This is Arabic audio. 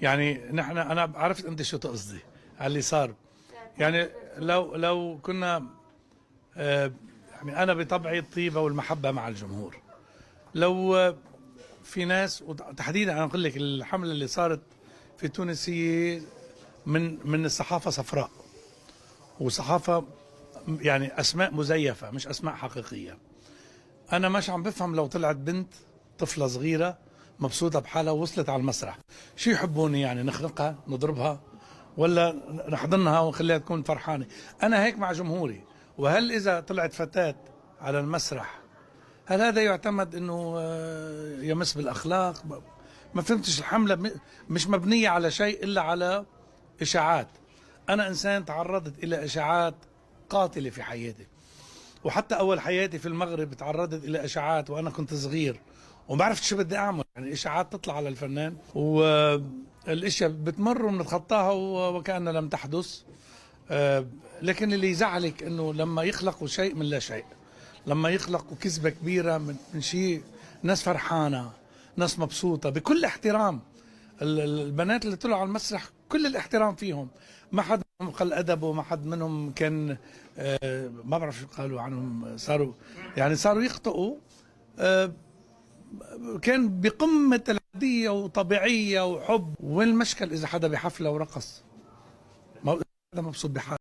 يعني نحن انا عرفت انت شو تقصدي على اللي صار. يعني لو كنا يعني انا بطبعي الطيبه والمحبه مع الجمهور. لو في ناس وتحديدا انا اقول لك الحمله اللي صارت في تونس هي من الصحافه صفراء، وصحافه يعني اسماء مزيفه مش اسماء حقيقيه. انا مش عم بفهم لو طلعت بنت طفله صغيره مبسوطه بحالها ووصلت على المسرح شو يحبوني؟ يعني نخنقها نضربها ولا نحضنها ونخليها تكون فرحانه؟ انا هيك مع جمهوري. وهل اذا طلعت فتاه على المسرح هل هذا يعتمد انه يمس بالاخلاق؟ ما فهمتش. الحمله مش مبنيه على شيء الا على اشاعات. انا انسان تعرضت الى اشاعات قاتله في حياتي، وحتى اول حياتي في المغرب تعرضت الى اشاعات وانا كنت صغير وما عرفت شو بدي اعمل. يعني اشاعات تطلع على الفنان والاشياء بتمر وبنتخطاها وكأنها لم تحدث. لكن اللي يزعلك انه لما يخلقوا شيء من لا شيء، لما يخلقوا كذبة كبيرة من شيء، ناس فرحانة، ناس مبسوطة بكل احترام. البنات اللي طلعوا على المسرح كل الاحترام فيهم، ما حد منهم قل أدب، وما حد منهم كان ما بعرف شو قالوا عنهم، صاروا يخطئوا. آه، كان بقمة العادية وطبيعية وحب. وين المشكل إذا حدا بحفلة ورقص؟ ما هو هذا مبسوط بحاله.